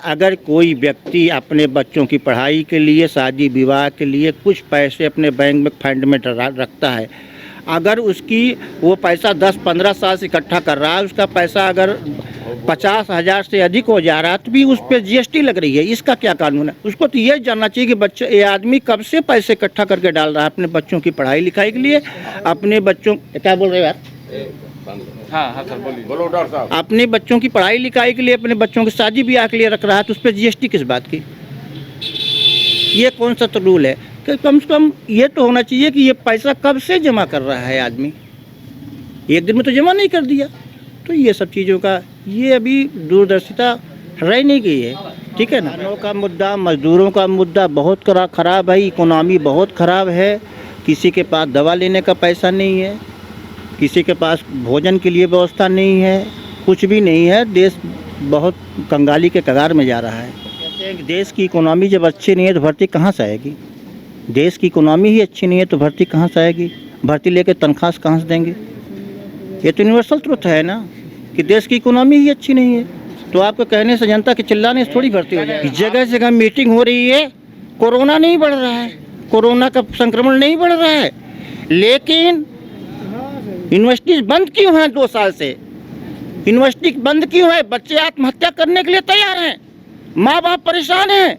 अगर कोई व्यक्ति अपने बच्चों की पढ़ाई के लिए, शादी विवाह के लिए कुछ पैसे अपने बैंक में फंड में रखता है, अगर उसकी वो पैसा 10-15 साल से इकट्ठा कर रहा है, उसका पैसा अगर 50,000 से अधिक हो जा रहा है तो भी उस पर GST लग रही है। इसका क्या कानून है? उसको तो ये जानना चाहिए कि बच्चे, ये आदमी कब से पैसे इकट्ठा करके डाल रहा है अपने बच्चों की पढ़ाई लिखाई के लिए, अपने बच्चों, क्या बोल रहे हो यार? हाँ सर बोलिए। बोलो डॉक्टर साहब। अपने बच्चों की पढ़ाई लिखाई के लिए, अपने बच्चों की शादी ब्याह के लिए रख रहा है, तो उस पर GST किस बात की? ये कौन सा तो रूल है कि कम से कम ये तो होना चाहिए कि ये पैसा कब से जमा कर रहा है आदमी, एक दिन में तो जमा नहीं कर दिया। तो ये सब चीज़ों का ये अभी दूरदर्शिता रह नहीं गई है, ठीक है ना। किसानों का मुद्दा, मजदूरों का मुद्दा बहुत ख़राब है, इकोनॉमी बहुत ख़राब है। किसी के पास दवा लेने का पैसा नहीं है, किसी के पास भोजन के लिए व्यवस्था नहीं है, कुछ भी नहीं है। देश बहुत कंगाली के कगार में जा रहा है। कहते हैं कि देश की इकोनॉमी जब अच्छी नहीं है तो भर्ती कहाँ से आएगी? देश की इकोनॉमी ही अच्छी नहीं है तो भर्ती कहाँ से आएगी? भर्ती लेके तनख्वाह कहाँ से देंगे? ये तो यूनिवर्सल ट्रुथ है ना कि देश की इकोनॉमी ही अच्छी नहीं है। तो आपको कहने से, जनता के चिल्लाने से थोड़ी भर्ती हो जाएगी। जगह जगह मीटिंग हो रही है, कोरोना नहीं बढ़ रहा है, कोरोना का संक्रमण नहीं बढ़ रहा है, लेकिन यूनिवर्सिटीज बंद क्यों हैं? 2 साल से यूनिवर्सिटी बंद क्यों है? बच्चे आत्महत्या करने के लिए तैयार हैं, माँ बाप परेशान हैं।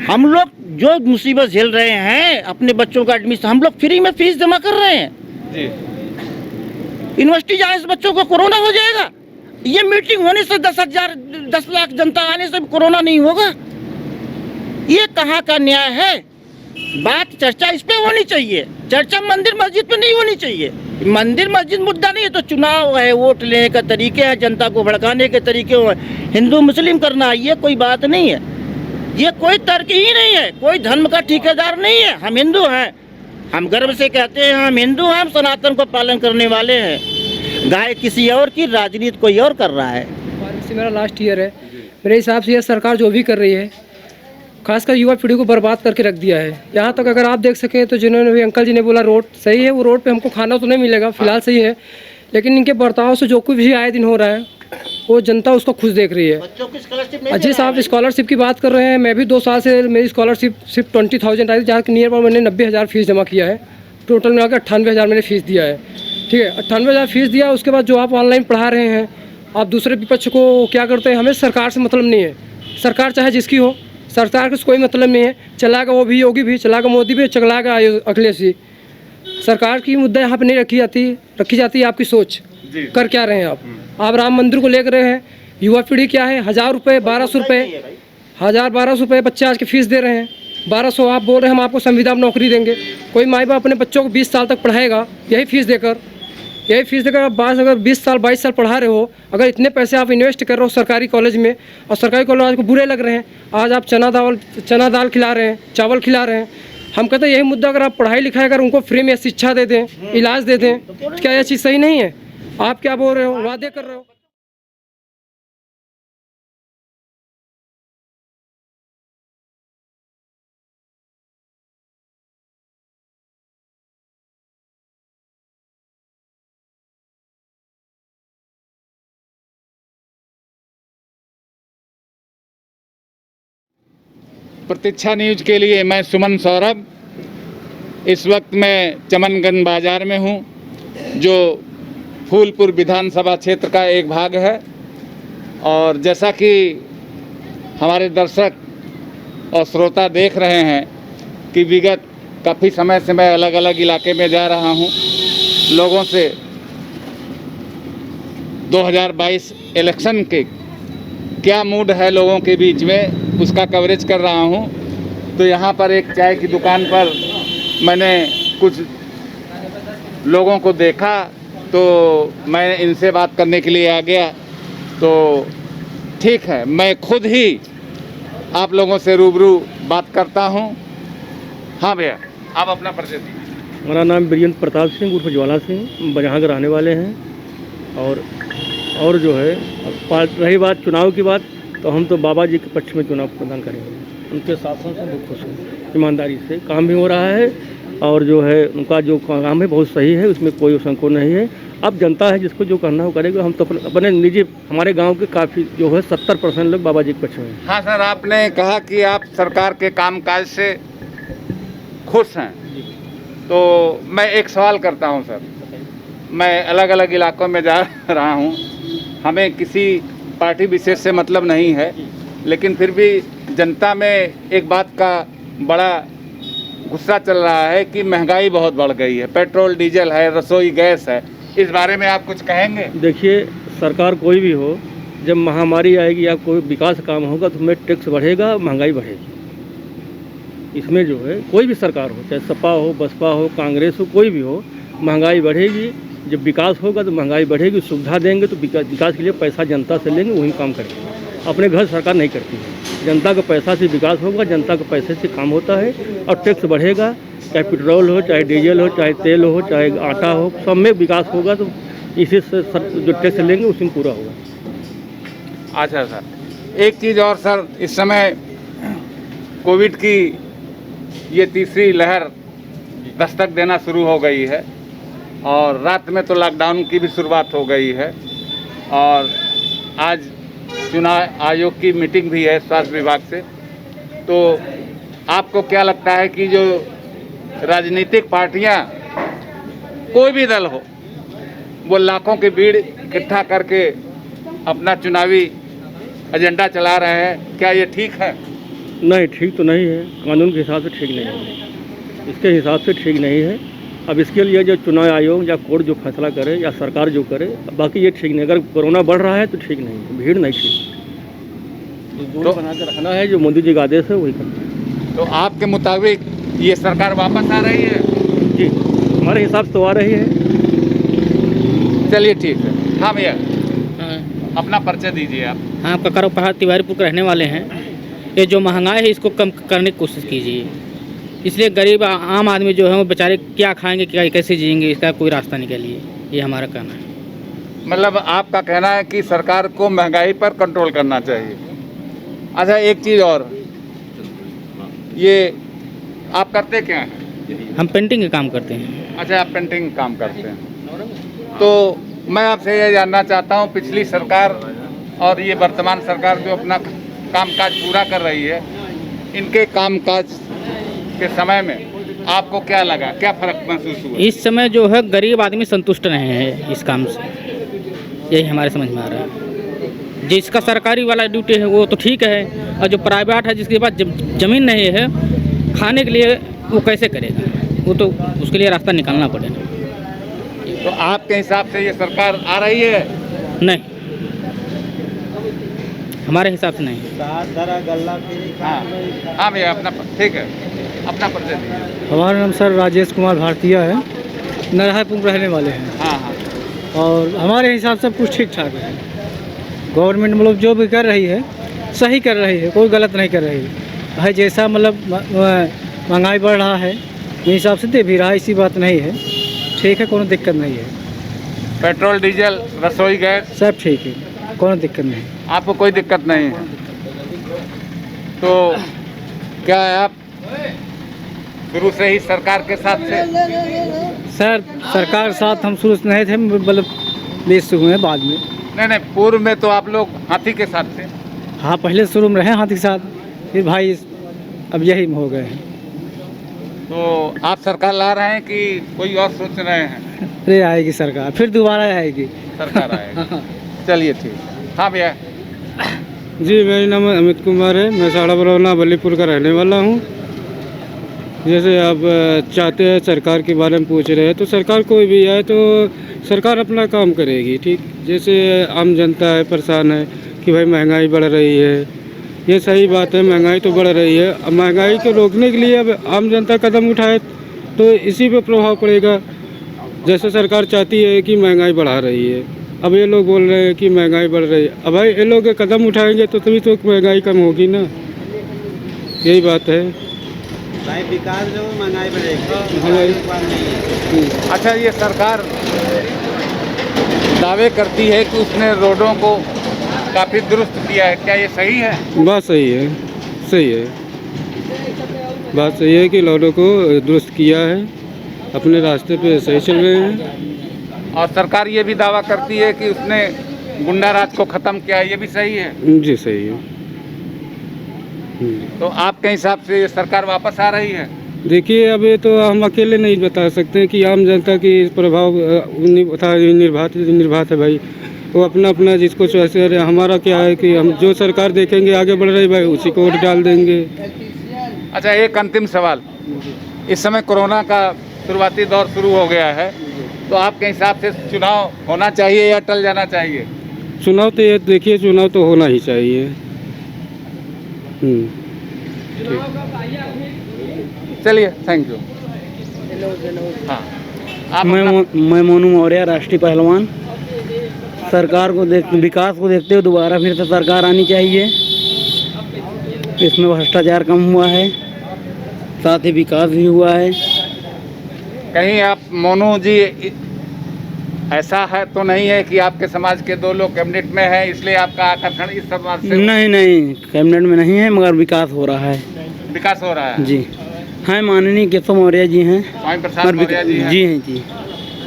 हम लोग जो मुसीबत झेल रहे हैं, अपने बच्चों का एडमिशन, हम लोग फ्री में फीस जमा कर रहे हैं जी। यूनिवर्सिटी जाने से बच्चों को कोरोना हो जाएगा? ये मीटिंग होने से 10 लाख जनता आने से कोरोना नहीं होगा? ये कहाँ का न्याय है? बात चर्चा इस पे होनी चाहिए, चर्चा मंदिर मस्जिद पे नहीं होनी चाहिए। मंदिर मस्जिद मुद्दा नहीं है तो चुनाव है, वोट लेने का तरीके है, जनता को भड़काने के तरीके हैं, हिंदू मुस्लिम करना, ये कोई बात नहीं है, ये कोई तर्क ही नहीं है। कोई धर्म का ठेकेदार नहीं है, हम हिंदू हैं, हम गर्व से कहते हैं हम हिंदू हैं, हम सनातन को पालन करने वाले हैं। गाय किसी और की, राजनीति कोई और कर रहा है। मेरा लास्ट ईयर है, मेरे हिसाब से यह सरकार जो भी कर रही है खासकर युवा पीढ़ी को बर्बाद करके रख दिया है। यहाँ तक अगर आप देख सकें तो जिन्होंने भी अंकल जी ने बोला रोड सही है, वो रोड पे हमको खाना तो नहीं मिलेगा फिलहाल, सही है, लेकिन इनके बर्ताव से जो कुछ भी आए दिन हो रहा है वो जनता उसको खुश देख रही है। जी साहब, स्कॉलरशिप की बात कर रहे हैं, मैं भी 2 साल से मेरी स्कॉलरशिप सिर्फ 20,000 आई थी, जहाँ नियर पर मैंने 90,000 फीस जमा किया है, टोटल मिला कर 98,000 मैंने फीस दिया है, ठीक है। 98,000 फीस दिया, उसके बाद जो आप ऑनलाइन पढ़ा रहे हैं, आप दूसरे विपक्ष को क्या करते हैं, हमें सरकार से मतलब नहीं है, सरकार चाहे जिसकी हो, सरकार का कोई मतलब नहीं है, चलाएगा वो भी, योगी भी चलाएगा, मोदी भी चलाएगा, अखिलेश जी। सरकार की मुद्दा यहाँ पे नहीं रखी जाती है आपकी सोच, कर क्या रहे हैं आप राम मंदिर को लेकर रहे हैं, युवा पीढ़ी क्या है, 1,000 रुपये 1,200 रुपये 1,000-1,200 रुपये बच्चे आज के फीस दे रहे हैं, 1,200 आप बोल रहे हैं हम आपको संविदा में नौकरी देंगे। कोई माँ बाप अपने बच्चों को 20 साल तक पढ़ाएगा यही फीस देकर आप अगर 20 साल 22 साल पढ़ा रहे हो, अगर इतने पैसे आप इन्वेस्ट कर रहे हो सरकारी कॉलेज में, और सरकारी कॉलेज आज को बुरे लग रहे हैं, आज आप चना दाल खिला रहे हैं, चावल खिला रहे हैं। हम कहते हैं यही मुद्दा, अगर आप पढ़ाई लिखाई अगर उनको फ्री में शिक्षा दे दें, इलाज दे दें, क्या यह चीज़ सही नहीं है? आप क्या बोल रहे हो, वादे कर रहे हो। प्रतीक्षा न्यूज के लिए मैं सुमन सौरभ। इस वक्त मैं चमनगंज बाजार में हूं, जो फूलपुर विधानसभा क्षेत्र का एक भाग है। और जैसा कि हमारे दर्शक और श्रोता देख रहे हैं कि विगत काफ़ी समय से मैं अलग अलग इलाके में जा रहा हूं, लोगों से 2022 इलेक्शन के क्या मूड है लोगों के बीच में, उसका कवरेज कर रहा हूं। तो यहाँ पर एक चाय की दुकान पर मैंने कुछ लोगों को देखा, तो मैं इनसे बात करने के लिए आ गया। तो ठीक है, मैं खुद ही आप लोगों से रूबरू बात करता हूं। हाँ भैया, आप अपना परिचय दीजिए। हमारा नाम बीरेंद्र प्रताप सिंह उर्फ ज्वाला सिंह, यहाँ के रहने वाले हैं। और जो है, रही बात चुनाव की बात, तो हम तो बाबा जी के पक्ष में चुनाव प्रदान करेंगे। उनके शासन से बहुत खुश हैं, ईमानदारी से काम भी हो रहा है और जो है उनका जो काम है बहुत सही है, उसमें कोई संकोच नहीं है। अब जनता है, जिसको जो करना हो करेगा। हम तो अपने निजी, हमारे गांव के काफ़ी जो है 70% लोग बाबा जी के पक्ष में हैं। हाँ सर, आपने कहा कि आप सरकार के कामकाज से खुश हैं, तो मैं एक सवाल करता हूं सर। मैं अलग अलग इलाकों में जा रहा हूं, हमें किसी पार्टी विशेष से मतलब नहीं है, लेकिन फिर भी जनता में एक बात का बड़ा गुस्सा चल रहा है कि महंगाई बहुत बढ़ गई है। पेट्रोल डीजल है, रसोई गैस है, इस बारे में आप कुछ कहेंगे? देखिए, सरकार कोई भी हो, जब महामारी आएगी या कोई विकास काम होगा तो उसमें टैक्स बढ़ेगा, महंगाई बढ़ेगी। इसमें जो है कोई भी सरकार हो, चाहे सपा हो, बसपा हो, कांग्रेस हो, कोई भी हो, महंगाई बढ़ेगी। जब विकास होगा तो महंगाई बढ़ेगी। सुविधा देंगे तो विकास के लिए पैसा जनता से लेंगे, वही काम करेंगे। अपने घर सरकार नहीं करती है। जनता का पैसा से विकास होगा, जनता के पैसे से काम होता है। और टैक्स बढ़ेगा, चाहे पेट्रोल हो, चाहे डीजल हो, चाहे तेल हो, चाहे आटा हो, सब में विकास होगा। तो इसी से जो टैक्स लेंगे उसी में पूरा होगा। अच्छा सर, एक चीज़ और सर, इस समय कोविड की ये तीसरी लहर दस्तक देना शुरू हो गई है और रात में तो लॉकडाउन की भी शुरुआत हो गई है। और आज चुनाव आयोग की मीटिंग भी है स्वास्थ्य विभाग से। तो आपको क्या लगता है कि जो राजनीतिक पार्टियां, कोई भी दल हो, वो लाखों की भीड़ इकट्ठा करके अपना चुनावी एजेंडा चला रहे हैं, क्या ये ठीक है? नहीं, ठीक तो नहीं है। कानून के हिसाब से ठीक नहीं है, इसके हिसाब से ठीक नहीं है। अब इसके लिए जो चुनाव आयोग या कोर्ट जो फैसला करे या सरकार जो करे, बाकी ये ठीक नहीं। अगर कोरोना बढ़ रहा है तो ठीक नहीं है, भीड़ नहीं ठीक। तो बना के रखना है, जो मोदी जी का आदेश है वही करना है। तो आपके मुताबिक ये सरकार वापस आ रही है? जी, हमारे हिसाब से तो आ रही है। चलिए ठीक है। हाँ भैया, अपना परिचय दीजिए आप। हाँ, ककर पहाड़ तिवारीपुर के रहने वाले हैं। ये जो महंगाई है इसको कम करने की कोशिश कीजिए। इसलिए गरीब आम आदमी जो है वो बेचारे क्या खाएंगे, क्या कैसे जिएंगे, इसका कोई रास्ता निकालिए, ये हमारा कहना है। मतलब आपका कहना है कि सरकार को महंगाई पर कंट्रोल करना चाहिए। अच्छा, एक चीज़ और, ये आप करते क्या हैं? हम पेंटिंग का काम करते हैं। अच्छा, आप पेंटिंग काम करते हैं। तो मैं आपसे ये जानना चाहता हूँ, पिछली सरकार और ये वर्तमान सरकार जो अपना कामकाज पूरा कर रही है, इनके कामकाज के समय में आपको क्या लगा, क्या फर्क महसूस हुआ? इस समय जो है गरीब आदमी संतुष्ट नहीं है इस काम से, यही हमारे समझ में आ रहा है। जिसका सरकारी वाला ड्यूटी है वो तो ठीक है, और जो प्राइवेट है जिसके पास ज़मीन नहीं है खाने के लिए, वो कैसे करेगा? वो तो उसके लिए रास्ता निकालना पड़ेगा। तो आपके हिसाब से ये सरकार आ रही है? नहीं, हमारे हिसाब से नहीं। हाँ हाँ भैया, अपना ठीक है, अपना परिचय दीजिए। हमारा नाम सर राजेश कुमार भारतीय है, नरहापुर रहने वाले हैं। हाँ हाँ, और हमारे हिसाब से सब कुछ ठीक ठाक है। गवर्नमेंट मतलब जो भी कर रही है सही कर रही है, कोई गलत नहीं कर रही है। जैसा मतलब महंगाई बढ़ रहा है मेरे हिसाब से दे भी रहा है, ऐसी बात नहीं है, ठीक है, कोई दिक्कत नहीं है। पेट्रोल डीजल रसोई गैस सब ठीक है, कोई दिक्कत नहीं। आपको कोई दिक्कत नहीं है? तो क्या है, आप शुरू से ही सरकार के साथ थे? सर सरकार साथ हम शुरू से नहीं थे, मतलब बेस से हुए हैं बाद में। नहीं, पूर्व में तो आप लोग हाथी के साथ थे। हाँ, पहले शुरू में रहे हाथी के साथ, फिर भाई अब यही में हो गए हैं। तो आप सरकार ला रहे हैं कि कोई और सोच रहे हैं? फिर आएगी सरकार, फिर दोबारा आएगी सरकार आएगी। चलिए ठीक। हाँ भैया। जी, मेरा नाम अमित कुमार है, मैं साड़ा बरौना बल्लीपुर का रहने वाला हूँ। जैसे आप चाहते हैं सरकार के बारे में पूछ रहे हैं, तो सरकार कोई भी आए तो सरकार अपना काम करेगी, ठीक। जैसे आम जनता है परेशान है कि भाई महंगाई बढ़ रही है, ये सही बात है, महंगाई तो बढ़ रही है। अब महंगाई को रोकने के लिए अब आम जनता कदम उठाए तो इसी पे प्रभाव पड़ेगा। जैसे सरकार चाहती है कि महंगाई बढ़ा रही है, अब ये लोग बोल रहे हैं कि महंगाई बढ़ रही है। अब भाई ये लोग कदम उठाएंगे तो तभी तो महंगाई कम होगी ना, यही बात है। भाई विकास जो महंगाई बढ़ेगी। अच्छा, ये सरकार दावे करती है कि उसने रोडों को काफ़ी दुरुस्त किया है, क्या ये सही है? बात सही है, सही है, बात सही है कि रोडों को दुरुस्त किया है। अपने रास्ते पे सही चल रहे हैं। और सरकार ये भी दावा करती है कि उसने गुंडा राज को ख़त्म किया, ये भी सही है? जी सही है। तो आपके हिसाब से ये सरकार वापस आ रही है? देखिए, अब ये तो हम अकेले नहीं बता सकते कि आम जनता की प्रभाव निर्भात है भाई। वो अपना अपना जिसको चॉइस करे। हमारा क्या है कि हम जो सरकार देखेंगे आगे बढ़ रही भाई, उसी को वोट डाल देंगे। अच्छा, एक अंतिम सवाल। इस समय कोरोना का शुरुआती दौर शुरू हो गया है, तो आपके हिसाब से चुनाव होना चाहिए या टल जाना चाहिए? चुनाव तो ये देखिए, चुनाव तो होना ही चाहिए। चलिए, थैंक यू। हाँ, आप मैं मोनू मौर्य, राष्ट्रीय पहलवान। सरकार को विकास को देखते हुए दोबारा फिर से सरकार आनी चाहिए। इसमें भ्रष्टाचार कम हुआ है, साथ ही विकास भी हुआ है। कहीं आप मोनू जी, ऐसा है तो नहीं है कि आपके समाज के 2 लोग कैबिनेट में हैं, इसलिए आपका आकर्षण इस समाज से? नहीं, कैबिनेट में नहीं है, मगर विकास हो रहा है। विकास हो रहा है जी हाँ, माननीय केशव मौर्य जी हैं, स्वामी प्रसाद मौर्य जी हैं। जी हैं जी,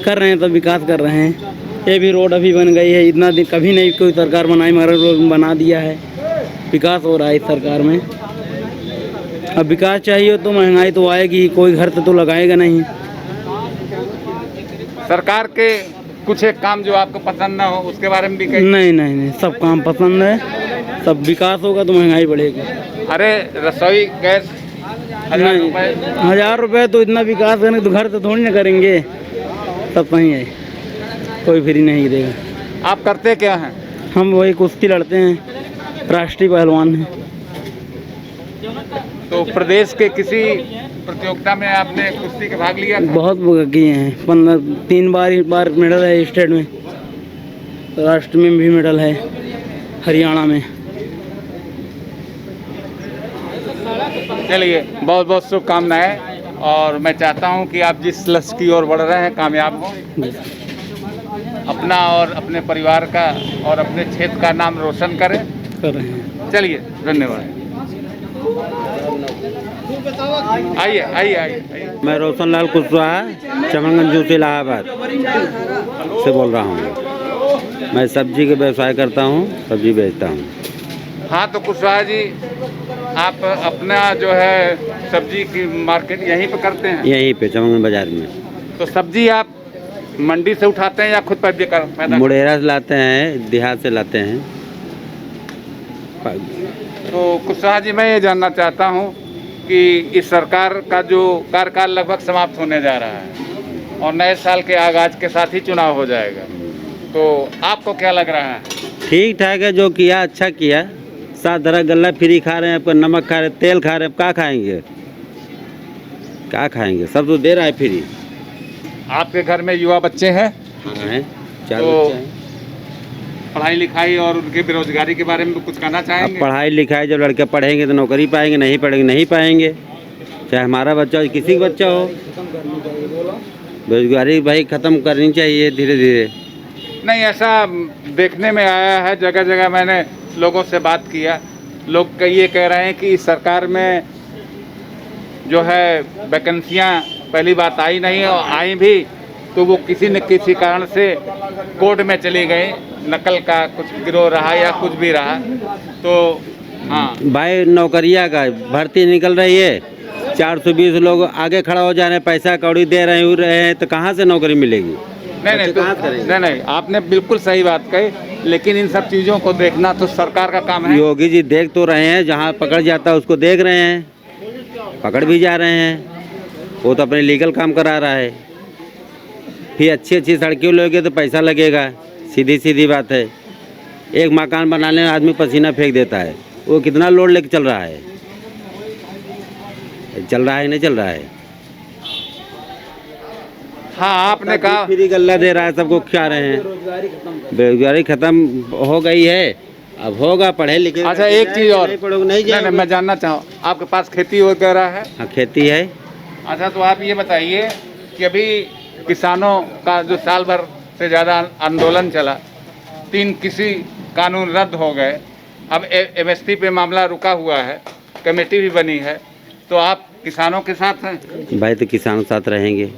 कर रहे हैं, तो विकास कर रहे हैं। ये भी रोड अभी बन गई है, इतना दिन कभी नहीं कोई सरकार बनाई, मगर रोड बना दिया है। विकास हो रहा है इस सरकार में। अब विकास चाहिए तो महंगाई तो आएगी, कोई घर तो लगाएगा नहीं। सरकार के कुछ एक काम जो आपको पसंद ना हो, उसके बारे में भी कहीं? नहीं, सब काम पसंद है। सब विकास होगा तो महंगाई बढ़ेगी। अरे, रसोई गैस 1000 रुपये। 1000 रुपये तो इतना विकास करने तो घर तो थोड़ी ना करेंगे। सब सही है, कोई फ्री नहीं देगा। आप करते क्या हैं? हम वही कुश्ती लड़ते हैं, राष्ट्रीय पहलवान हैं। तो प्रदेश के किसी प्रतियोगिता में आपने कुश्ती के भाग लिया था? बहुत किए हैं, 3 बार मेडल है स्टेट में, राष्ट्र में भी मेडल है, हरियाणा में। चलिए, बहुत बहुत शुभकामनाएं, और मैं चाहता हूं कि आप जिस लक्ष्य की ओर बढ़ रहे हैं कामयाब हों, अपना और अपने परिवार का और अपने क्षेत्र का नाम रोशन करें। कर रहे हैं। चलिए, धन्यवाद। आइए। मैं रोशन लाल कुशवाहा, चमनगंज जूसी इलाहाबाद से बोल रहा हूँ। मैं सब्जी का व्यवसाय करता हूँ, सब्जी बेचता हूँ। हाँ, तो कुशवाहा जी, आप अपना जो है सब्जी की मार्केट यहीं पे करते हैं? यहीं पे चमनगंज बाजार में। तो सब्जी आप मंडी से उठाते हैं या खुद पैदा? मुड़ेरा से लाते हैं, देहात से लाते हैं। तो कुशवाहा जी, मैं ये जानना चाहता हूँ कि इस सरकार का जो कार्यकाल लगभग समाप्त होने जा रहा है और नए साल के आगाज के साथ ही चुनाव हो जाएगा, तो आपको क्या लग रहा है? ठीक ठाक है, जो किया अच्छा किया। 7 तरह गल्ला फ्री खा रहे हैं, आपका नमक खा रहे हैं, तेल खा रहे हैं, क्या खाएंगे? सब तो दे रहा है फ्री। आपके घर में युवा बच्चे हैं? हाँ हैं, 4 तो बच्चे हैं। पढ़ाई लिखाई और उनकी बेरोजगारी के बारे में कुछ कहना अब चाहेंगे? पढ़ाई लिखाई जब लड़के पढ़ेंगे तो नौकरी पाएंगे, नहीं पढ़ेंगे नहीं पाएंगे। चाहे हमारा बच्चा हो, किसी का बच्चा हो। बेरोजगारी भाई ख़त्म करनी चाहिए धीरे धीरे। नहीं, ऐसा देखने में आया है, जगह जगह मैंने लोगों से बात किया, लोग ये कह रहे हैं कि इस सरकार में जो है वैकेंसियां पहली बात आई नहीं, और आई भी तो वो किसी न किसी कारण से कोर्ट में चली गई, नकल का कुछ गिरोह रहा या कुछ भी रहा। तो हाँ भाई, नौकरियाँ का भर्ती निकल रही है, 420 लोग आगे खड़ा हो जा रहे हैं, पैसा कौड़ी दे रहे हैं, तो कहाँ से नौकरी मिलेगी? नहीं, आपने बिल्कुल सही बात कही, लेकिन इन सब चीज़ों को देखना तो सरकार का काम है। योगी जी देख तो रहे हैं, जहाँ पकड़ जाता है उसको देख रहे हैं, पकड़ भी जा रहे हैं। वो तो अपने लीगल काम करा रहा है। फिर अच्छी सड़कें लोगे तो पैसा लगेगा, सीधी बात है। एक मकान बनाने में आदमी पसीना फेंक देता है, वो कितना लोड लेके चल रहा है? नहीं चल रहा है। हाँ, आपने कहा फ्री गल्ला दे रहा है, सबको खा रहे हैं। बेरोजगारी खत्म हो गई है, अब होगा पढ़े लिखे। अच्छा, एक चीज़ और नहीं, मैं जानना चाहूँ, आपके पास खेती वगैरह है? हाँ, खेती है। अच्छा, तो आप ये बताइए कि अभी किसानों का जो साल भर से ज़्यादा आंदोलन चला, 3 कृषि कानून रद्द हो गए, अब MSP पे मामला रुका हुआ है, कमेटी भी बनी है, तो आप किसानों के साथ हैं? भाई, तो किसानों के साथ रहेंगे।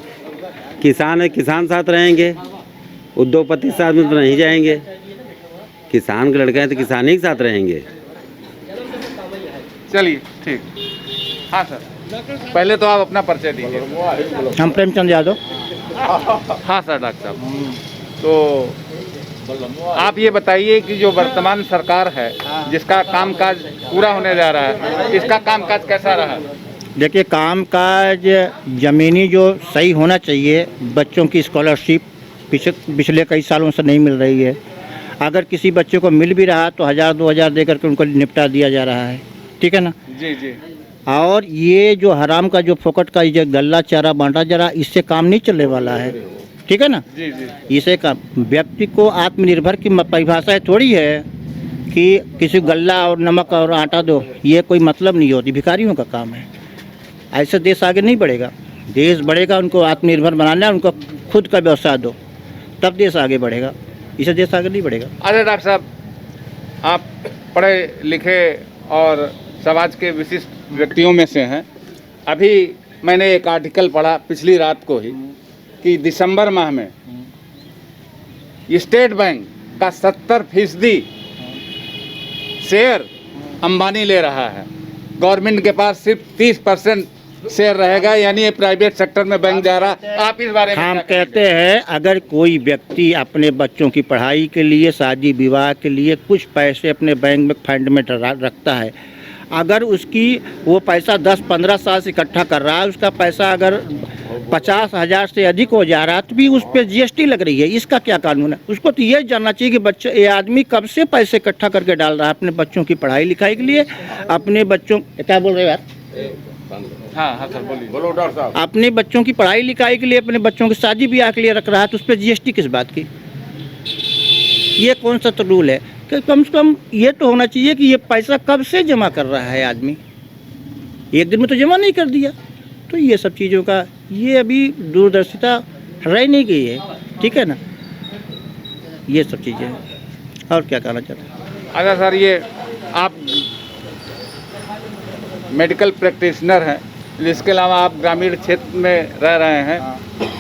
किसान है, किसान साथ रहेंगे, उद्योगपति साथ में तो नहीं जाएंगे। किसान के लड़के हैं तो किसान ही के साथ रहेंगे। चलिए ठीक। हाँ सर, पहले तो आप अपना परिचय दीजिए। हम प्रेमचंद यादव। हाँ सर डॉक्टर साहब, तो आप ये बताइए कि जो वर्तमान सरकार है जिसका कामकाज पूरा होने जा रहा है, इसका कामकाज कैसा रहा? देखिए, कामकाज ज़मीनी जो सही होना चाहिए। बच्चों की स्कॉलरशिप पिछले कई सालों से नहीं मिल रही है। अगर किसी बच्चे को मिल भी रहा तो 1000-2000 दे करके उनको निपटा दिया जा रहा है, ठीक है ना। जी जी। और ये जो हराम का जो फोकट का ये गल्ला चारा बांटा जा रहा, इससे काम नहीं चलने वाला है, ठीक है ना। जी जी। इसे काम, व्यक्ति को आत्मनिर्भर की परिभाषा थोड़ी है कि किसी को गल्ला और नमक और आटा दो, ये कोई मतलब नहीं होती, भिखारियों का काम है। ऐसे देश आगे नहीं बढ़ेगा। देश बढ़ेगा, उनको आत्मनिर्भर बनाना है, उनको खुद का व्यवसाय दो, तब देश आगे बढ़ेगा। इसे देश आगे नहीं बढ़ेगा। अरे डॉक्टर साहब, आप पढ़े लिखे और समाज के विशिष्ट व्यक्तियों में से हैं। अभी मैंने एक आर्टिकल पढ़ा पिछली रात को ही कि दिसंबर माह में स्टेट बैंक का 70% शेयर अंबानी ले रहा है। गवर्नमेंट के पास सिर्फ 30% शेयर रहेगा, यानी ये प्राइवेट सेक्टर में बैंक जा रहा है। आप इस बारे में हम क्या कहते हैं, अगर कोई व्यक्ति अपने बच्चों की पढ़ाई के लिए, शादी विवाह के लिए कुछ पैसे अपने बैंक में फंड में रखता है, अगर उसकी वो पैसा 10-15 साल से इकट्ठा कर रहा है, उसका पैसा अगर 50,000 से अधिक हो जा रहा है तो भी उस पर GST लग रही है। इसका क्या कानून है? उसको तो ये जानना चाहिए कि बच्चे, ये आदमी कब से पैसे इकट्ठा करके डाल रहा है अपने बच्चों की पढ़ाई लिखाई के लिए, अपने बच्चों, क्या बोल रहे हो यार? हाँ सर बोलिए। बोलो डॉक्टर साहब। अपने बच्चों की पढ़ाई लिखाई के लिए, अपने बच्चों की शादी ब्याह के लिए रख रहा है, तो उस पर GST किस बात की? ये कौन सा तो रूल है कि कम से कम ये तो होना चाहिए कि ये पैसा कब से जमा कर रहा है आदमी, एक दिन में तो जमा नहीं कर दिया। तो ये सब चीज़ों का ये अभी दूरदर्शिता रह नहीं गई है, ठीक है ना। ये सब चीज़ें हैं। और क्या कहना चाहते हैं? अच्छा सर, ये आप मेडिकल प्रैक्टिशनर हैं, इसके अलावा आप ग्रामीण क्षेत्र में रह रहे हैं।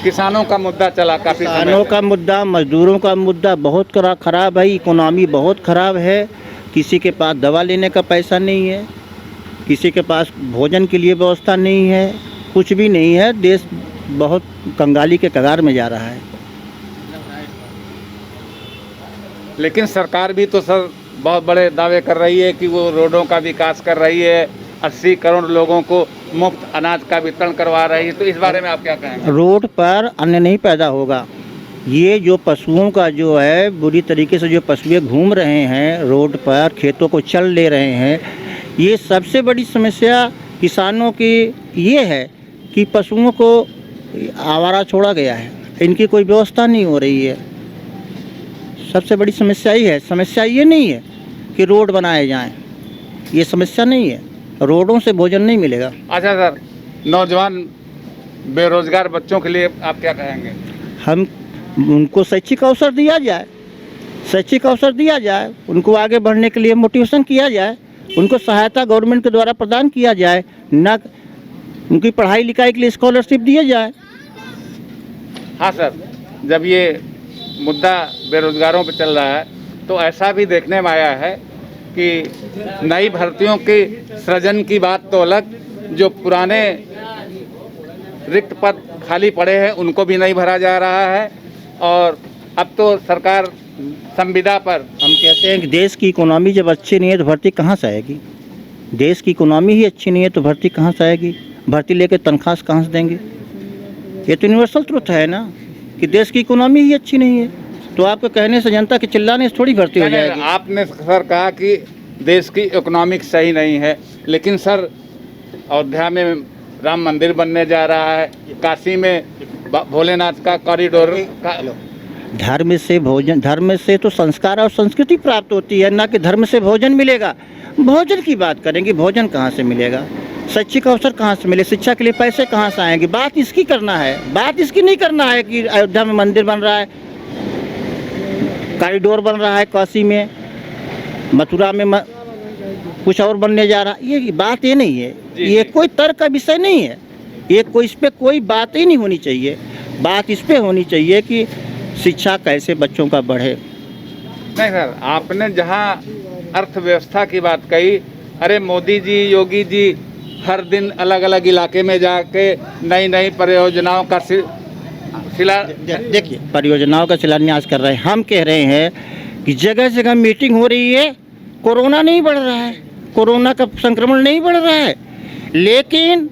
किसानों का मुद्दा चला काफ़ी समय से। किसानों का मुद्दा, मजदूरों का मुद्दा बहुत खराब है। इकोनॉमी बहुत ख़राब है। किसी के पास दवा लेने का पैसा नहीं है, किसी के पास भोजन के लिए व्यवस्था नहीं है, कुछ भी नहीं है। देश बहुत कंगाली के कगार में जा रहा है। लेकिन सरकार भी तो सर बहुत बड़े दावे कर रही है कि वो रोडों का विकास कर रही है, 80 करोड़ लोगों को मुफ्त अनाज का वितरण करवा रही है। तो इस बारे में आप क्या कहेंगे? रोड पर अन्न नहीं पैदा होगा। ये जो पशुओं का जो है, बुरी तरीके से जो पशुएं घूम रहे हैं रोड पर, खेतों को चल ले रहे हैं, ये सबसे बड़ी समस्या किसानों की ये है कि पशुओं को आवारा छोड़ा गया है, इनकी कोई व्यवस्था नहीं हो रही है। सबसे बड़ी समस्या ही है। समस्या ये नहीं है कि रोड बनाए जाएं, ये समस्या नहीं है। रोडों से भोजन नहीं मिलेगा। अच्छा सर, नौजवान बेरोजगार बच्चों के लिए आप क्या कहेंगे? हम उनको शैक्षिक अवसर दिया जाए, शैक्षिक अवसर दिया जाए, उनको आगे बढ़ने के लिए मोटिवेशन किया जाए, उनको सहायता गवर्नमेंट के द्वारा प्रदान किया जाए, न उनकी पढ़ाई लिखाई के लिए स्कॉलरशिप दिए जाए। हाँ सर, जब ये मुद्दा बेरोजगारों पे चल रहा है तो ऐसा भी देखने में आया है कि नई भर्तियों के सृजन की बात तो अलग, जो पुराने रिक्त पद खाली पड़े हैं उनको भी नहीं भरा जा रहा है। और अब तो सरकार संविदा पर, हम कहते हैं कि देश की इकोनॉमी जब अच्छी नहीं है तो भर्ती कहाँ से आएगी? देश की इकोनॉमी ही अच्छी नहीं है तो भर्ती कहाँ से आएगी? भर्ती लेके तनख्वाह कहाँ से देंगे? ये तो यूनिवर्सल ट्रुथ है ना कि देश की इकोनॉमी ही अच्छी नहीं है। तो आपके कहने से, जनता के चिल्लाने से थोड़ी भर्ती हो जाएगी। आपने सर कहा कि देश की इकोनॉमिक सही नहीं है, लेकिन सर अयोध्या में राम मंदिर बनने जा रहा है, काशी में भोलेनाथ का कॉरिडोर का। धर्म से भोजन, धर्म से तो संस्कार और संस्कृति प्राप्त होती है, ना कि धर्म से भोजन मिलेगा। भोजन की बात करेंगे, भोजन कहाँ से मिलेगा? शैक्षिक अवसर कहाँ से मिले? शिक्षा के लिए पैसे कहाँ से आएंगे? बात इसकी करना है। बात इसकी नहीं करना है कि अयोध्या में मंदिर बन रहा है, कॉरिडोर बन रहा है, काशी में, मथुरा में कुछ और बनने जा रहा है। ये बात ये नहीं है। ये कोई तर्क का विषय नहीं है। ये कोई, इस पर कोई बात ही नहीं होनी चाहिए। बात इस पे होनी चाहिए कि शिक्षा कैसे बच्चों का बढ़े। नहीं सर, आपने जहाँ अर्थव्यवस्था की बात कही, अरे मोदी जी, योगी जी हर दिन अलग अलग इलाके में जाके नई नई परियोजनाओं का देखिए परियोजनाओं का शिलान्यास कर रहे हैं। हम कह रहे हैं कि जगह जगह मीटिंग हो रही है, कोरोना नहीं बढ़ रहा है, कोरोना का संक्रमण नहीं बढ़ रहा है, लेकिन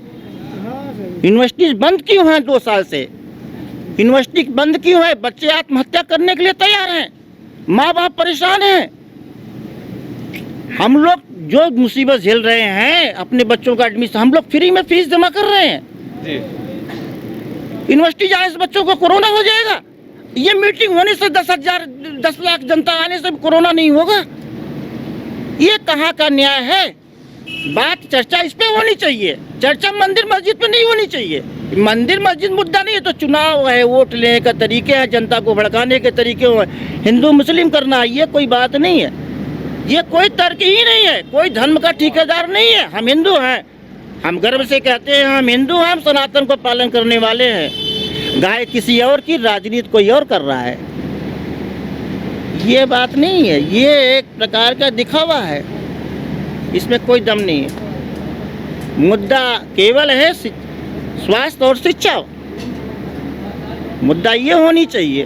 यूनिवर्सिटीज बंद क्यों हैं 2 साल से? यूनिवर्सिटी बंद क्यों है? बच्चे आत्महत्या करने के लिए तैयार हैं, माँ बाप परेशान हैं। हम लोग जो मुसीबत झेल रहे हैं, अपने बच्चों का एडमिशन हम लोग फ्री में फीस जमा कर रहे हैं जी। यूनिवर्सिटी जाने से बच्चों को कोरोना हो जाएगा? ये मीटिंग होने से 10 लाख जनता आने से कोरोना नहीं होगा? ये कहाँ का न्याय है? बात चर्चा इस पे होनी चाहिए, चर्चा मंदिर मस्जिद पे नहीं होनी चाहिए। मंदिर मस्जिद मुद्दा नहीं है तो चुनाव है, वोट लेने का तरीके हैं, जनता को भड़काने के तरीके हैं, हिंदू मुस्लिम करना, ये कोई बात नहीं है, ये कोई तर्क ही नहीं है, कोई धर्म का ठेकेदार नहीं है। हम हिंदू हैं, हम गर्व से कहते हैं हम हिंदू हैं, हम सनातन को पालन करने वाले हैं। गाय किसी और की, राजनीति कोई और कर रहा है, ये बात नहीं है, ये एक प्रकार का दिखावा है, इसमें कोई दम नहीं है। मुद्दा केवल है स्वास्थ्य और शिक्षा, मुद्दा ये होनी चाहिए।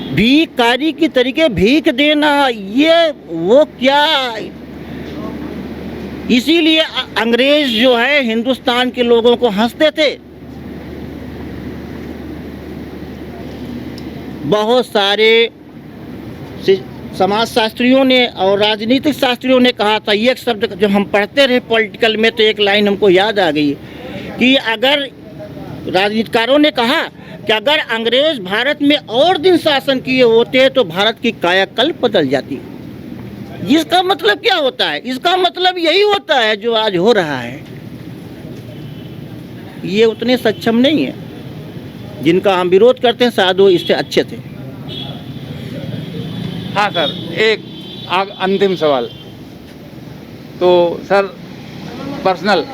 भीखकारी की तरीके भीख देना, ये वो क्या, इसीलिए अंग्रेज जो है हिंदुस्तान के लोगों को हंसते थे। बहुत सारे समाज शास्त्रियों ने और राजनीतिक शास्त्रियों ने कहा था, ये एक शब्द जब हम पढ़ते रहे पॉलिटिकल में तो एक लाइन हमको याद आ गई कि अगर राजनीतिकारों ने कहा कि अगर अंग्रेज भारत में और दिन शासन किए होते तो भारत की कायाकल्प बदल जाती। इसका मतलब क्या होता है? इसका मतलब यही होता है जो आज हो रहा है। ये उतने सक्षम नहीं है जिनका हम विरोध करते हैं, शायद वो इससे अच्छे थे। हाँ सर, एक अंतिम सवाल। तो सर पर्सनल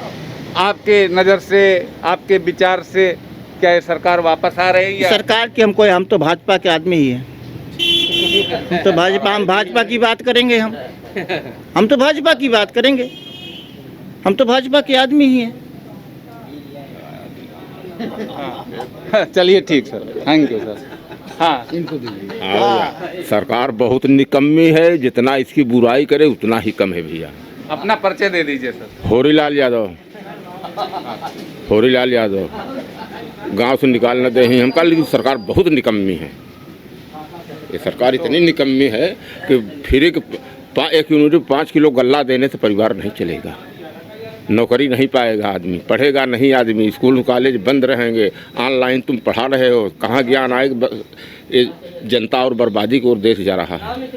आपके नज़र से, आपके विचार से क्या ये सरकार वापस आ रही है? सरकार की हम तो भाजपा के आदमी ही हैं। तो हम भाजपा की बात करेंगे, हम तो भाजपा की बात करेंगे, हम तो भाजपा के आदमी ही हैं। चलिए ठीक सर, थैंक यू सर। हाँ, इनको दीजिए। सरकार बहुत निकम्मी है, जितना इसकी बुराई करे उतना ही कम है भैया। अपना परिचय दे दीजिए सर। होरीलाल यादव, होरीलाल यादव, गांव से निकाल न दे ही हमका, लेकिन सरकार बहुत निकम्मी है। ये सरकार इतनी निकम्मी है कि फिर एक यूनिट 5 किलो गल्ला देने से परिवार नहीं चलेगा, नौकरी नहीं पाएगा आदमी, पढ़ेगा नहीं आदमी, स्कूल कॉलेज बंद रहेंगे, ऑनलाइन तुम पढ़ा रहे हो, कहाँ ज्ञान आएगा? ये जनता और बर्बादी की ओर देश जा रहा है,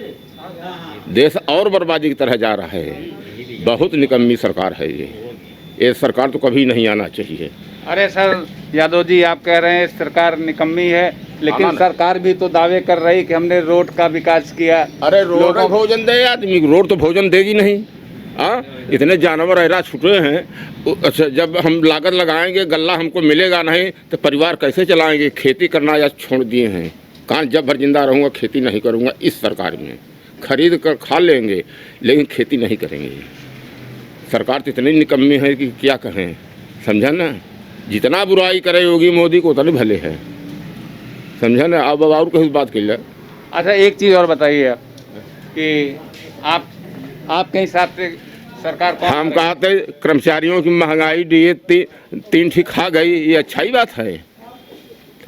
देश और बर्बादी की तरह जा रहा है। बहुत निकम्मी सरकार है ये सरकार तो कभी नहीं आना चाहिए। अरे सर यादव जी, आप कह रहे हैं सरकार निकम्मी है, लेकिन सरकार भी तो दावे कर रही कि हमने रोड का विकास किया। अरे रोड भोजन दे आदमी, रोड तो भोजन देगी नहीं। हाँ, इतने जानवर ऐरा छुटे हैं। अच्छा, जब हम लागत लगाएंगे, गल्ला हमको मिलेगा नहीं तो परिवार कैसे चलाएंगे? खेती करना या छोड़ दिए हैं, कहाँ जब भर जिंदा रहूँगा खेती नहीं करूँगा। इस सरकार में खरीद कर खा लेंगे लेकिन खेती नहीं करेंगे। सरकार तो इतनी निकम्मी है कि क्या कहें, समझा ना? जितना बुराई करे योगी मोदी को उतने भले है, समझा ना? अब और कहीं बात कर ले। अच्छा, एक चीज़ और बताइए आप कि आपके हिसाब से सरकार को हम कहते कर्मचारियों की महंगाई डीए 3 ठीक खा गई, ये अच्छा ही बात है।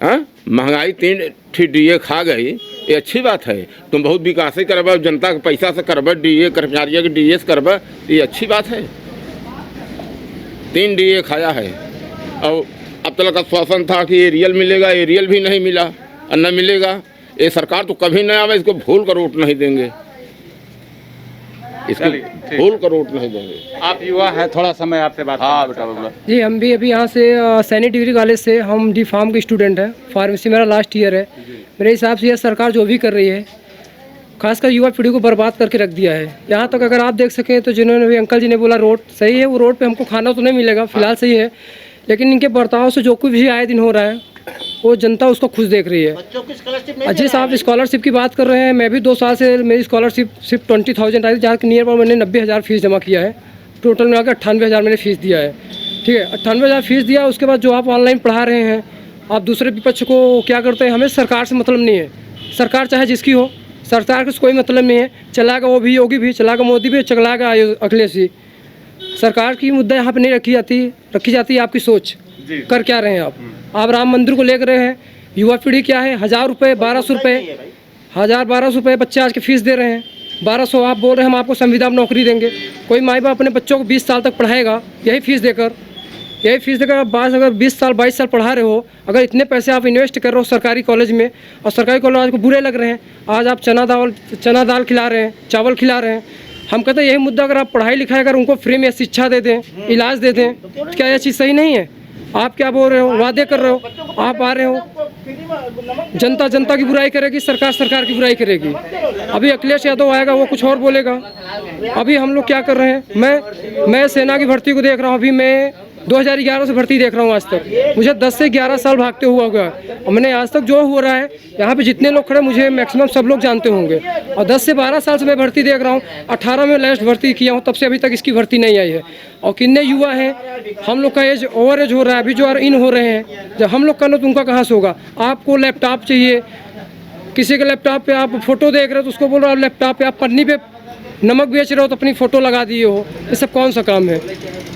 हाँ, महंगाई 3 ठीक डीए खा गई, ये अच्छी बात है। तुम बहुत विकास करब, जनता के पैसा से करब, डीए कर्मचारियों के डीए से करब, ये अच्छी बात है। 3 डीए खाया है और अब तक का आश्वासन था कि एरियल मिलेगा, एरियल भी नहीं मिला और न मिलेगा। ये सरकार तो कभी नहीं आवे, इसको भूल कर वोट नहीं देंगे, इसको भूल कर वोट नहीं देंगे। आप युवा हैं, थोड़ा समय आपसे बात। हाँ बेटा। जी, हम भी अभी यहाँ से सैनिक डिग्री कॉलेज से, हम डी फार्म के स्टूडेंट हैं, फार्मेसी मेरा लास्ट ईयर है। मेरे हिसाब से यह सरकार जो भी कर रही है, खासकर युवा पीढ़ी को बर्बाद करके रख दिया है। यहाँ तक अगर आप देख सकें तो जिन्होंने भी अंकल जी ने बोला रोड सही है, वो रोड पे हमको खाना तो नहीं मिलेगा, फिलहाल सही है, लेकिन इनके बर्ताव से जो कुछ भी आए दिन हो रहा है वो जनता उसको खुश देख रही है। बच्चों की स्कॉलरशिप जिस आप स्कॉलरशिप की बात कर रहे हैं, मैं भी 2 साल से मेरी स्कॉलरशिप सिर्फ 20,000 आई थी, जहाँ नियर अबाउट मैंने 90,000 फीस जमा किया है। टोटल मिलाकर 98,000 मैंने फीस दिया है। ठीक है, 98,000 फीस दिया। उसके बाद जो आप ऑनलाइन पढ़ा रहे हैं, आप दूसरे विपक्ष को क्या करते हैं, हमें सरकार से मतलब नहीं है। सरकार चाहे जिसकी हो, सरकार से कोई मतलब नहीं है। चलाएगा वो भी, योगी भी चलाएगा, मोदी भी चलाएगा, अखिलेश जी। सरकार की मुद्दा यहाँ पे नहीं रखी जाती है आपकी सोच। कर क्या रहे हैं आप राम मंदिर को लेकर रहे हैं। युवा पीढ़ी क्या है, 1,000 रुपये, 1,200 रुपये, 1,000-1,200 रुपये बच्चे आज के फीस दे रहे हैं। 1,200 आप बोल रहे हैं हम आपको संविदा में नौकरी देंगे। कोई माँ बाप अपने बच्चों को 20 साल तक पढ़ाएगा यही फीस देकर आप अगर 20 साल 22 साल पढ़ा रहे हो, अगर इतने पैसे आप इन्वेस्ट कर रहे हो सरकारी कॉलेज में, और सरकारी कॉलेज आज को बुरे लग रहे हैं। आज आप चना दाल खिला रहे हैं, चावल खिला रहे हैं। हम कहते हैं यही मुद्दा, अगर आप पढ़ाई लिखाई अगर उनको फ्री में शिक्षा दे दें, इलाज दे दें, तो क्या यह चीज़ सही नहीं है? आप क्या बोल रहे हो, वादे कर रहे हो, आप आ रहे हो, जनता की बुराई करेगी, सरकार की बुराई करेगी। अभी अखिलेश यादव आएगा, वो कुछ और बोलेगा। अभी हम लोग क्या कर रहे हैं, मैं सेना की भर्ती को देख रहा हूँ। अभी मैं 2011 से भर्ती देख रहा हूँ आज तक। मुझे 10 से 11 साल भागते हुआ होगा, और मैंने आज तक जो हो रहा है यहाँ पे जितने लोग खड़े, मुझे मैक्सिमम सब लोग जानते होंगे। और 10 से 12 साल से मैं भर्ती देख रहा हूँ। 18 में लास्ट भर्ती किया हूँ, तब से अभी तक इसकी भर्ती नहीं आई है। और कितने युवा हैं, हम लोग का एज ओवर एज हो रहा है, अभी जो इन हो रहे हैं। जब हम लोग का तो उनका कहाँ से होगा? आपको लैपटॉप चाहिए, किसी के लैपटॉप पे आप फोटो देख रहे हो तो उसको बोल रहे हो लैपटॉप पे आप पन्नी पे नमक बेच रहे हो तो अपनी फ़ोटो लगा दिए हो। ये सब कौन सा काम है?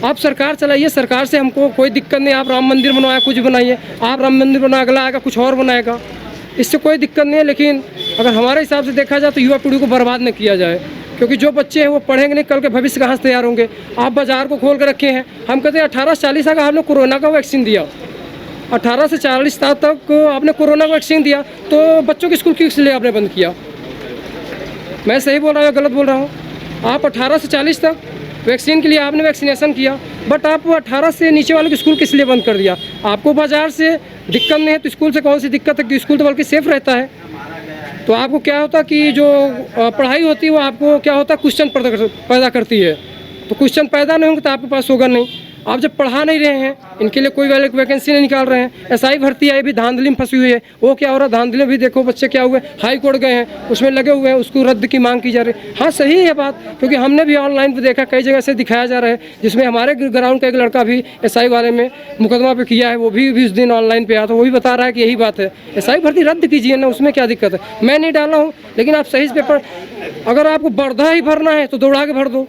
आप सरकार चलाइए, सरकार से हमको कोई दिक्कत नहीं। आप राम मंदिर बनवाया, कुछ बनाइए, आप राम मंदिर बना, अगला आएगा कुछ और बनाएगा, इससे कोई दिक्कत नहीं है। लेकिन अगर हमारे हिसाब से देखा जाए तो युवा पीढ़ी को बर्बाद न किया जाए, क्योंकि जो बच्चे हैं वो पढ़ेंगे नहीं, कल के भविष्य कहाँ से तैयार होंगे? आप बाज़ार को खोल कर रखे हैं। हम कहते हैं 18 से 40 साल का आपने कोरोना का वैक्सीन दिया, 18 से 40 साल तक आपने कोरोना का वैक्सीन दिया, तो बच्चों के स्कूल किस लिए आपने बंद किया? मैं सही बोल रहा हूँ, गलत बोल रहा हूँ? आप 18 से 40 तक वैक्सीन के लिए आपने वैक्सीनेशन किया, बट आप 18 से नीचे वाले के स्कूल किस लिए बंद कर दिया? आपको बाज़ार से दिक्कत नहीं है तो स्कूल से कौन सी दिक्कत है? कि स्कूल तो बल्कि सेफ रहता है। तो आपको क्या होता कि जो पढ़ाई होती है वो आपको क्या होता है, क्वेश्चन पैदा करती है। तो क्वेश्चन पैदा नहीं होंगे तो आपके पास होगा नहीं। आप जब पढ़ा नहीं रहे हैं, इनके लिए कोई वैकेंसी नहीं निकाल रहे हैं। एसआई भर्ती आई भी धांधली में फंसी हुई है। वो क्या हो रहा है, धांधली भी देखो बच्चे क्या हुए, हाई कोर्ट गए हैं, उसमें लगे हुए हैं, उसको रद्द की मांग की जा रही है। हाँ सही है बात, क्योंकि हमने भी ऑनलाइन पे देखा, कई जगह से दिखाया जा रहा है, जिसमें हमारे ग्राउंड का एक लड़का भी एसआई वाले में मुकदमा पे किया है। वो भी उस दिन ऑनलाइन पे आया था, वो भी बता रहा है कि यही बात है, एसआई भर्ती रद्द कीजिए ना, उसमें क्या दिक्कत है? मैं नहीं डाला हूँ, लेकिन आप सही पेपर, अगर आपको बर्दा ही भरना है तो दौड़ा के भर दो।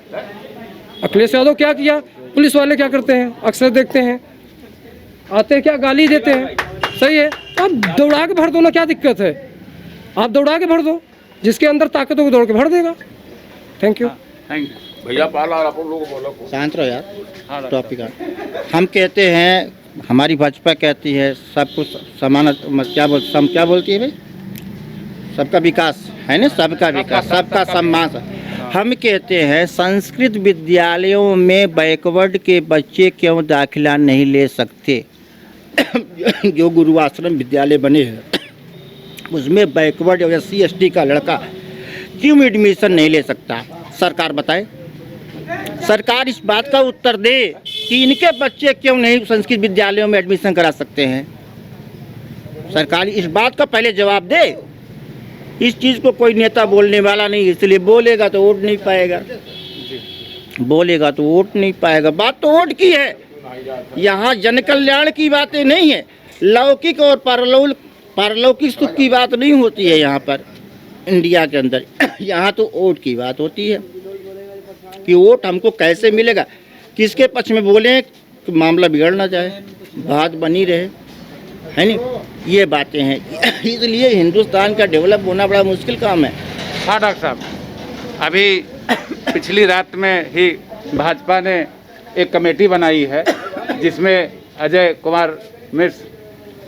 अखिलेश यादव क्या किया, पुलिस वाले क्या करते हैं, अक्सर देखते हैं, आते हैं क्या गाली देते हैं। सही है, आप दौड़ा के भर दो ना, क्या दिक्कत है? आप दौड़ा के भर दो, जिसके अंदर ताकत हो दौड़ के भर देगा। Thank you. भैया पाला आप लोग बोलो, शांत रहो यार, टॉपिक हम कहते हैं, हमारी भाजपा कहती है सब कुछ समान, क्या बोलती है भाई, सबका विकास है ना, सबका विकास, सबका सम्मान। हम कहते हैं संस्कृत विद्यालयों में बैकवर्ड के बच्चे क्यों दाखिला नहीं ले सकते? जो गुरु आश्रम विद्यालय बने हैं उसमें बैकवर्ड या SC/ST का लड़का क्यों एडमिशन नहीं ले सकता? सरकार बताए, सरकार इस बात का उत्तर दे कि इनके बच्चे क्यों नहीं संस्कृत विद्यालयों में एडमिशन करा सकते हैं। सरकार इस बात का पहले जवाब दे। इस चीज़ को कोई नेता बोलने वाला नहीं, इसलिए बोलेगा तो वोट नहीं पाएगा, बोलेगा तो वोट नहीं पाएगा। बात तो वोट की है, यहाँ जन कल्याण की बातें नहीं है, लौकिक और पारलौकिक सुख की बात नहीं होती है यहाँ पर इंडिया के अंदर। यहाँ तो वोट की बात होती है कि वोट हमको कैसे मिलेगा, किसके पक्ष में बोलें कि मामला बिगड़ ना जाए, बात बनी रहे, है नहीं, ये बातें हैं। इसलिए हिंदुस्तान का डेवलप होना बड़ा मुश्किल काम है। हाँ डॉक्टर साहब, अभी पिछली रात में ही भाजपा ने एक कमेटी बनाई है जिसमें अजय कुमार मिश्र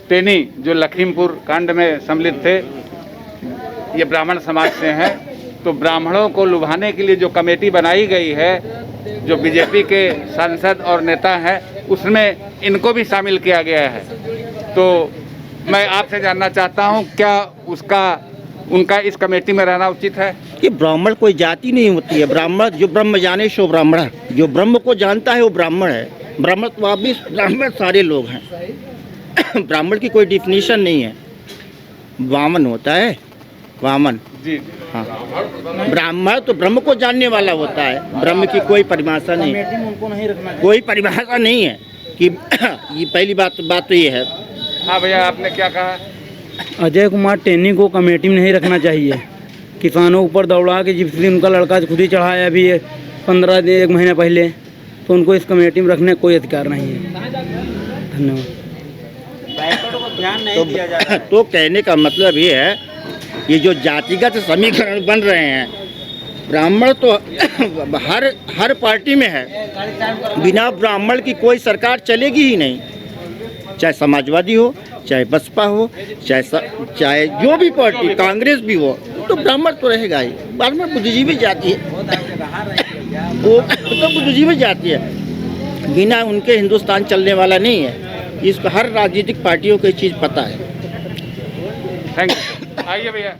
टेनी, जो लखीमपुर कांड में सम्मिलित थे, ये ब्राह्मण समाज से हैं। तो ब्राह्मणों को लुभाने के लिए जो कमेटी बनाई गई है, जो बीजेपी के सांसद और नेता हैं, उसमें इनको भी शामिल किया गया है। तो मैं आपसे जानना चाहता हूं, क्या उनका इस कमेटी में रहना उचित है? कि ब्राह्मण कोई जाति नहीं होती है, ब्राह्मण जो ब्रह्म जाने सो ब्राह्मण है, जो ब्रह्म को जानता है वो ब्राह्मण है। ब्राह्मण तो आप भी ब्राह्मण सारे लोग हैं, ब्राह्मण की कोई डिफिनीशन नहीं है। वामन होता है, वामन। जी हाँ, ब्राह्मण तो ब्रह्म को जानने वाला होता है। ब्रह्म की कोई परिभाषा नहीं, उनको नहीं रखना कोई परिभाषा नहीं है कि ये पहली बात तो ये है। हाँ भैया, आपने क्या कहा? अजय कुमार टेनी को कमेटी में नहीं रखना चाहिए। किसानों ऊपर दौड़ा के जिस दिन उनका लड़का खुद ही चढ़ाया अभी 15 दिन 1 महीने पहले, तो उनको इस कमेटी में रखने का कोई अधिकार नहीं है। धन्यवाद। ध्यान नहीं दिया जा रहा। तो कहने का मतलब ये है, ये जो जातिगत समीकरण बन रहे हैं, ब्राह्मण तो हर पार्टी में है। बिना ब्राह्मण की कोई सरकार चलेगी ही नहीं, चाहे समाजवादी हो, चाहे बसपा हो, चाहे जो भी पार्टी, कांग्रेस भी हो, तो ब्राह्मण तो रहेगा ही। ब्राह्मण बुद्धिजीवी जाति है, वो तो बुद्धिजीवी जाति है। बिना उनके हिंदुस्तान चलने वाला नहीं है। इसको हर राजनीतिक पार्टियों को ये चीज़ पता है। Thank you. आइए भैया।